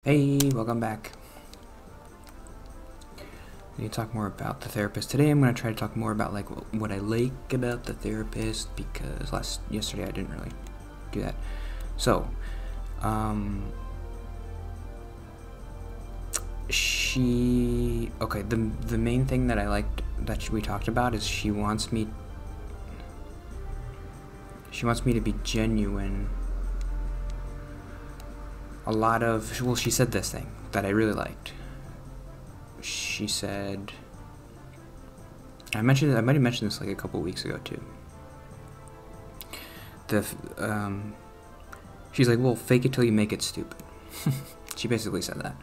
Hey, welcome back. We need to talk more about the therapist. Today I'm going to try to talk more about like what I like about the therapist, because yesterday I didn't really do that. So, the main thing that I liked that we talked about is she wants me to be genuine. She said this thing that I really liked. She said, I might have mentioned this like a couple weeks ago too. She's like, well, fake it till you make it, stupid. She basically said that.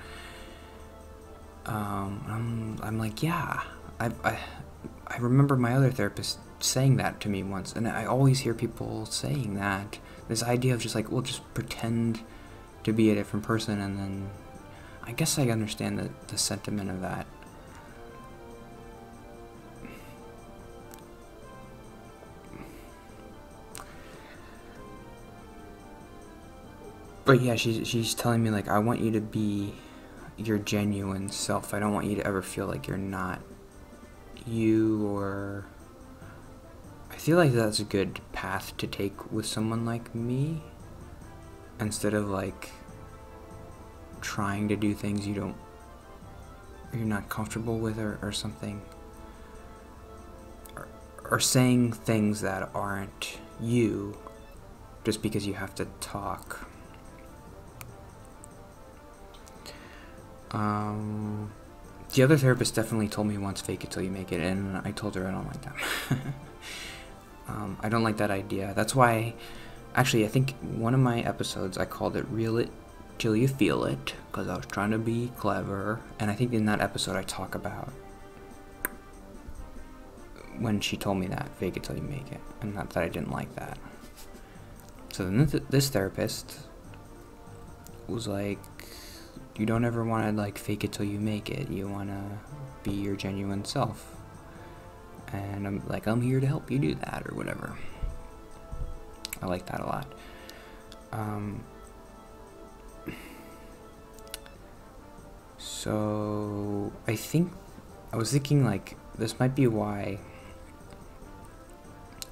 I'm like, yeah, I remember my other therapist saying that to me once, and I always hear people saying that. This idea of just like, well, just pretend to be a different person, and then I guess I understand the sentiment of that. But yeah, she's telling me like, I want you to be your genuine self. I don't want you to ever feel like you're not you, or I feel like that's a good path to take with someone like me, instead of like trying to do things you're not comfortable with, or something, or saying things that aren't you just because you have to talk. The other therapist definitely told me once, fake it till you make it, and I told her I don't like that. I don't like that idea. That's why, actually, I think one of my episodes I called it Reel It Till You Feel It, because I was trying to be clever, and I think in that episode I talk about when she told me that, fake it till you make it, and not that I didn't like that. So then this therapist was like, you don't ever want to like fake it till you make it. You want to be your genuine self. And I'm like, I'm here to help you do that, or whatever. I like that a lot. So I was thinking like, this might be why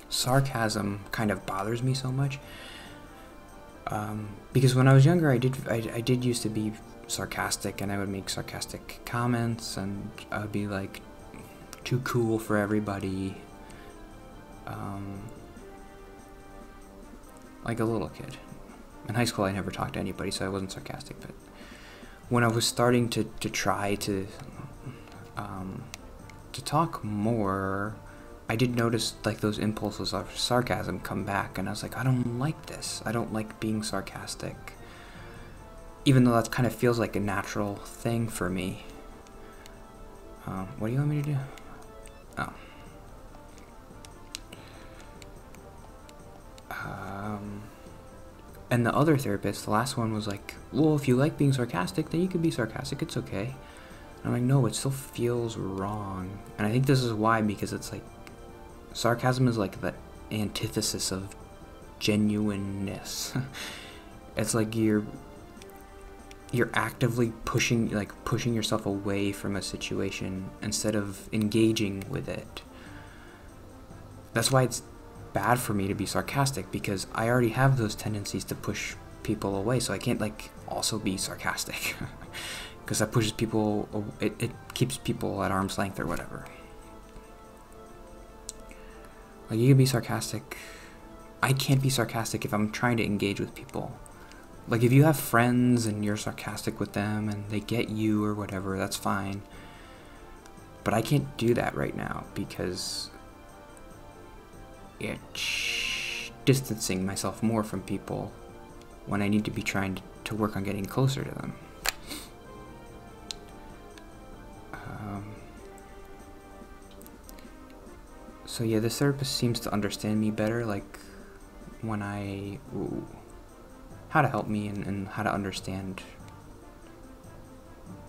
sarcasm kind of bothers me so much. Because when I was younger, I did used to be sarcastic, and I would make sarcastic comments, and I would be like too cool for everybody, like a little kid. In high school I never talked to anybody, so I wasn't sarcastic, but when I was starting to try to talk more, I did notice like those impulses of sarcasm come back, and I was like, I don't like this. I don't like being sarcastic, even though that kind of feels like a natural thing for me. What do you want me to do? Oh. And the other therapist, the last one, was like, well, if you like being sarcastic, then you can be sarcastic, it's okay. And I'm like, no, it still feels wrong. And I think this is why, because it's like, sarcasm is like the antithesis of genuineness. It's like you're actively pushing yourself away from a situation instead of engaging with it. That's why it's bad for me to be sarcastic, because I already have those tendencies to push people away, so I can't like also be sarcastic. Because that pushes people, it keeps people at arm's length or whatever. Like, you can be sarcastic. I can't be sarcastic if I'm trying to engage with people. Like, if you have friends and you're sarcastic with them and they get you or whatever, that's fine. But I can't do that right now, because it's distancing myself more from people when I need to be trying to work on getting closer to them. So yeah, this therapist seems to understand me better, like when how to help me and how to understand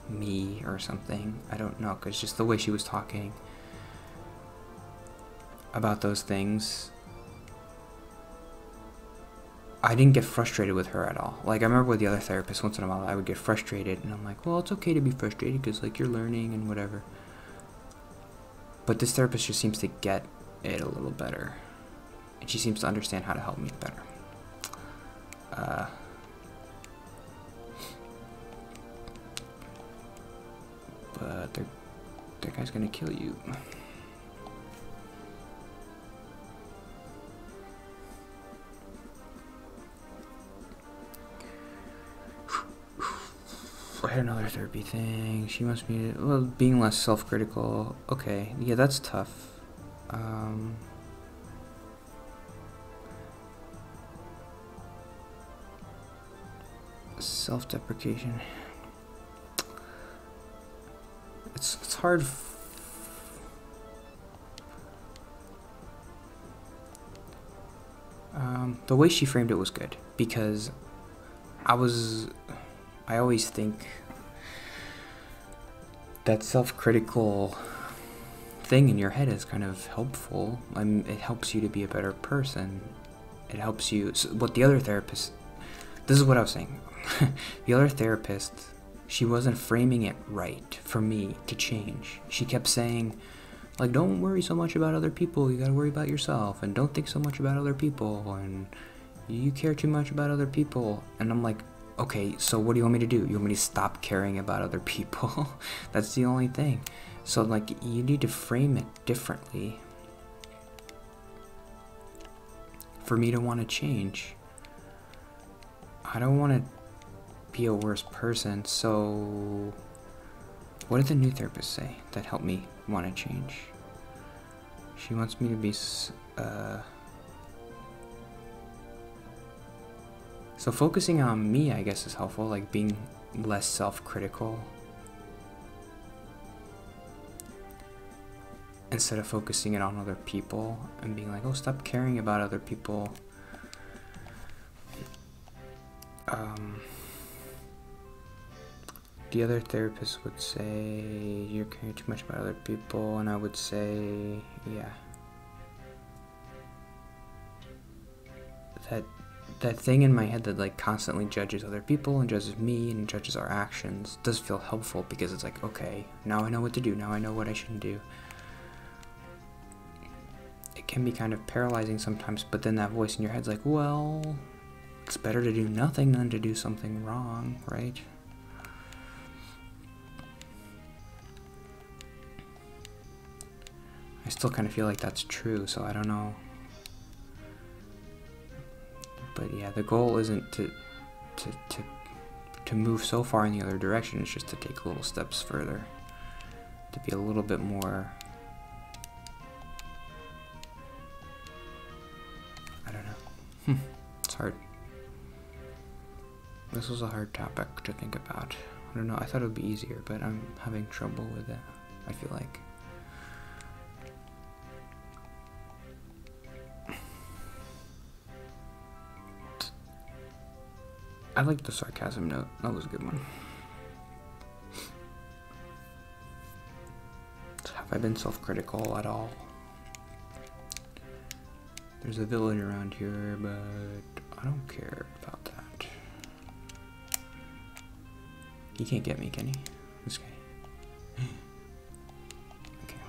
me or something. I don't know, because just the way she was talking about those things, I didn't get frustrated with her at all. Like, I remember with the other therapist, once in a while, I would get frustrated, and I'm like, well, it's okay to be frustrated, because, like, you're learning and whatever. But this therapist just seems to get it a little better. And she seems to understand how to help me better. But that guy's gonna kill you. I had another therapy thing. She wants me to, well, being less self-critical. Okay, yeah, that's tough. Self-deprecation. It's hard. The way she framed it was good, because I always think that self-critical thing in your head is kind of helpful. It helps you to be a better person. It helps you. So what the other therapist, this is what I was saying. The other therapist, she wasn't framing it right for me to change. She kept saying, like, don't worry so much about other people, you gotta worry about yourself, and don't think so much about other people, and you care too much about other people. And I'm like, okay, so what do you want me to do? You want me to stop caring about other people? That's the only thing. So, like, you need to frame it differently for me to want to change. I don't want to be a worse person, so what did the new therapist say that helped me want to change? She wants me to be so focusing on me, I guess, is helpful, like being less self-critical instead of focusing it on other people and being like, oh, stop caring about other people. The other therapist would say, you're caring too much about other people, and I would say, yeah. That thing in my head that, like, constantly judges other people and judges me and judges our actions does feel helpful, because it's like, okay, now I know what to do, now I know what I shouldn't do. It can be kind of paralyzing sometimes, but then that voice in your head's like, well, it's better to do nothing than to do something wrong, right? I still kind of feel like that's true, so I don't know. But yeah, the goal isn't to move so far in the other direction, it's just to take little steps further. To be a little bit more, I don't know. It's hard. This was a hard topic to think about. I don't know, I thought it would be easier, but I'm having trouble with it, I feel like. I like the sarcasm note. That was a good one. Have I been self-critical at all? There's a village around here, but I don't care about that. He can't get me, can he? This guy. Okay.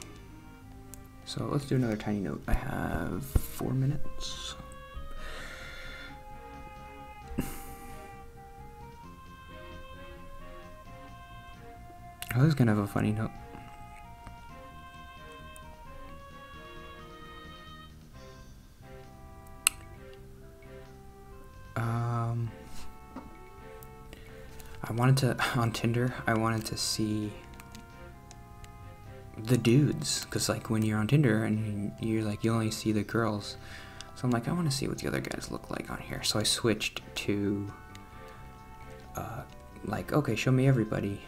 So let's do another tiny note. I have 4 minutes. I was gonna have a funny note. I wanted to, on Tinder, I wanted to see the dudes, because like when you're on Tinder and you're like, you only see the girls. So I'm like, I want to see what the other guys look like on here. So I switched to like, okay, show me everybody.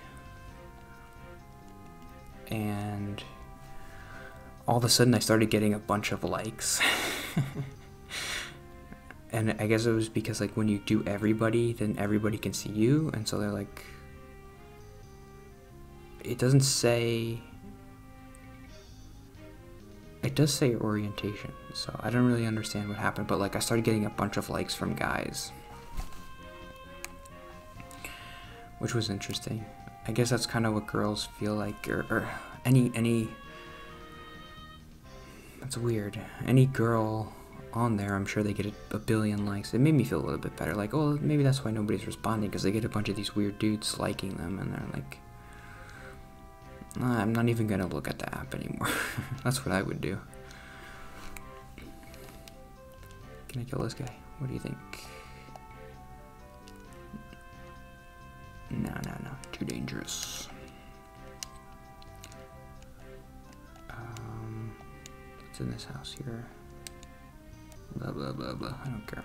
And all of a sudden I started getting a bunch of likes. And I guess it was because, like, when you do everybody, then everybody can see you, and so they're like, it doesn't say, It does say orientation, so I don't really understand what happened, but like I started getting a bunch of likes from guys, which was interesting. I guess that's kind of what girls feel like, or any. That's weird. Any girl on there, I'm sure they get a billion likes. It made me feel a little bit better. Like, oh, maybe that's why nobody's responding, because they get a bunch of these weird dudes liking them, and they're like, I'm not even gonna look at the app anymore. That's what I would do. Can I kill this guy? What do you think? No, too dangerous. What's in this house here? Blah blah blah blah. I don't care.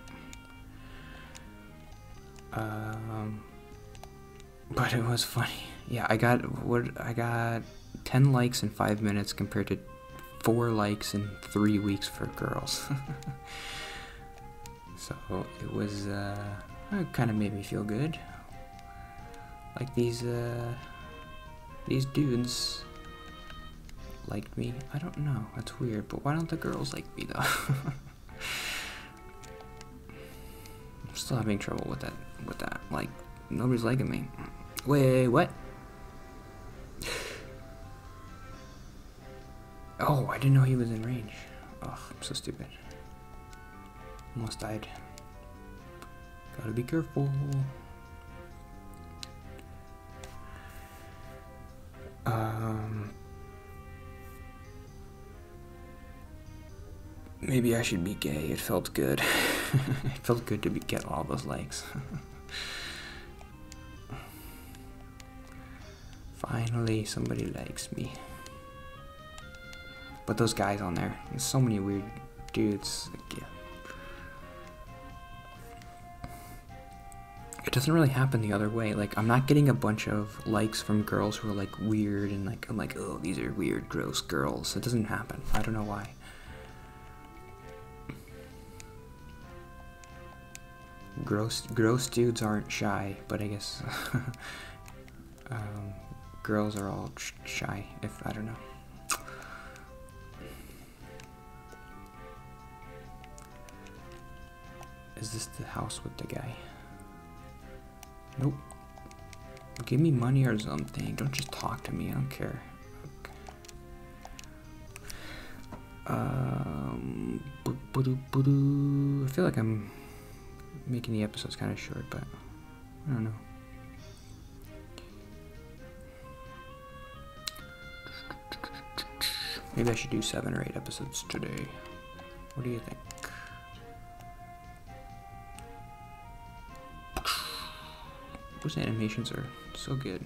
But it was funny. Yeah, I got 10 likes in 5 minutes compared to 4 likes in 3 weeks for girls. So it was it kind of made me feel good. Like these dudes liked me. I don't know. That's weird. But why don't the girls like me though? I'm still having trouble with that. Like nobody's liking me. Wait, what? Oh, I didn't know he was in range. Oh, I'm so stupid. Almost died. Gotta be careful. Maybe I should be gay. It felt good. It felt good to get all those likes. Finally, somebody likes me. But those guys on there, there's so many weird dudes. Like, yeah. It doesn't really happen the other way. Like, I'm not getting a bunch of likes from girls who are like weird and like, I'm like, oh, these are weird, gross girls. It doesn't happen. I don't know why. Gross dudes aren't shy, but I guess girls are all shy. If I don't know. Is this the house with the guy? Nope. Give me money or something. Don't just talk to me. I don't care. Okay. I feel like I'm making the episodes kind of short, but I don't know. Maybe I should do 7 or 8 episodes today. What do you think? Those animations are so good.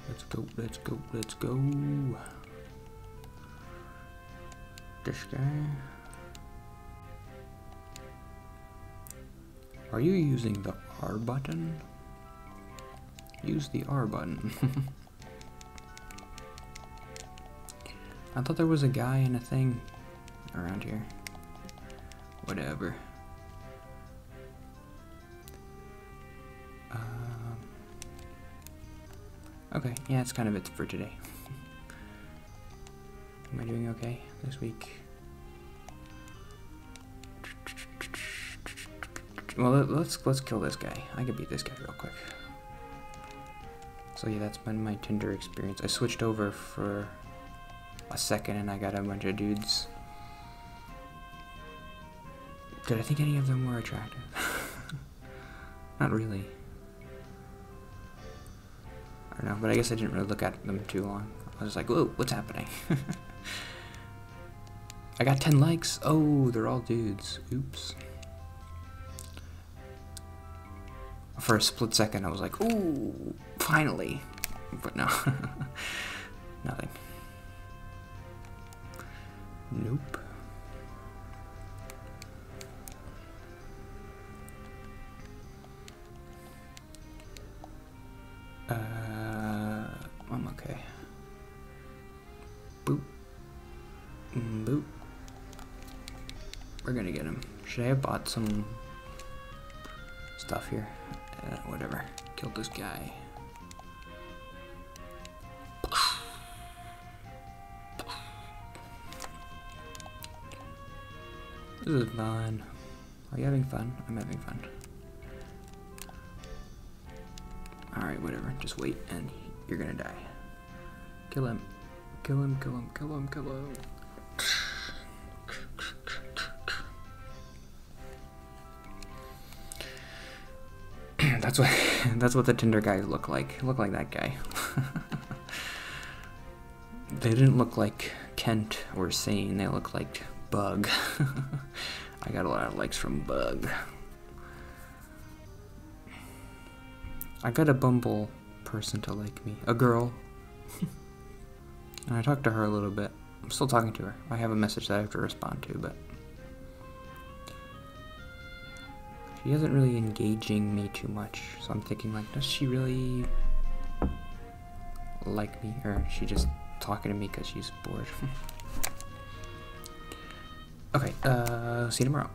Let's go, let's go, let's go. This guy. Are you using the R button? Use the R button. I thought there was a guy and a thing around here. Whatever. Okay, yeah, that's kind of it for today. Am I doing okay this week? Well, let's kill this guy. I can beat this guy real quick. So yeah, that's been my Tinder experience. I switched over for a second and I got a bunch of dudes. Did I think any of them were attractive? Not really. I don't know, but I guess I didn't really look at them too long. I was just like, whoa, what's happening? I got 10 likes. Oh, they're all dudes. Oops. For a split second, I was like, ooh, finally. But no. Nothing. Nope. I'm okay. Boop. Boop. We're gonna get him. Should I have bought some stuff here? Whatever. Killed this guy. This is fun. Are you having fun? I'm having fun. Alright, whatever. Just wait and you're gonna die. Kill him. Kill him, kill him, kill him, kill him. That's what the Tinder guys look like. Look like that guy. They didn't look like Kent or Sane, they look like Bug. I got a lot of likes from Bug. I got a Bumble person to like me. A girl. And I talked to her a little bit. I'm still talking to her. I have a message that I have to respond to, but she isn't really engaging me too much. So I'm thinking, like, does she really like me? Or is she just talking to me because she's bored? Okay, see you tomorrow.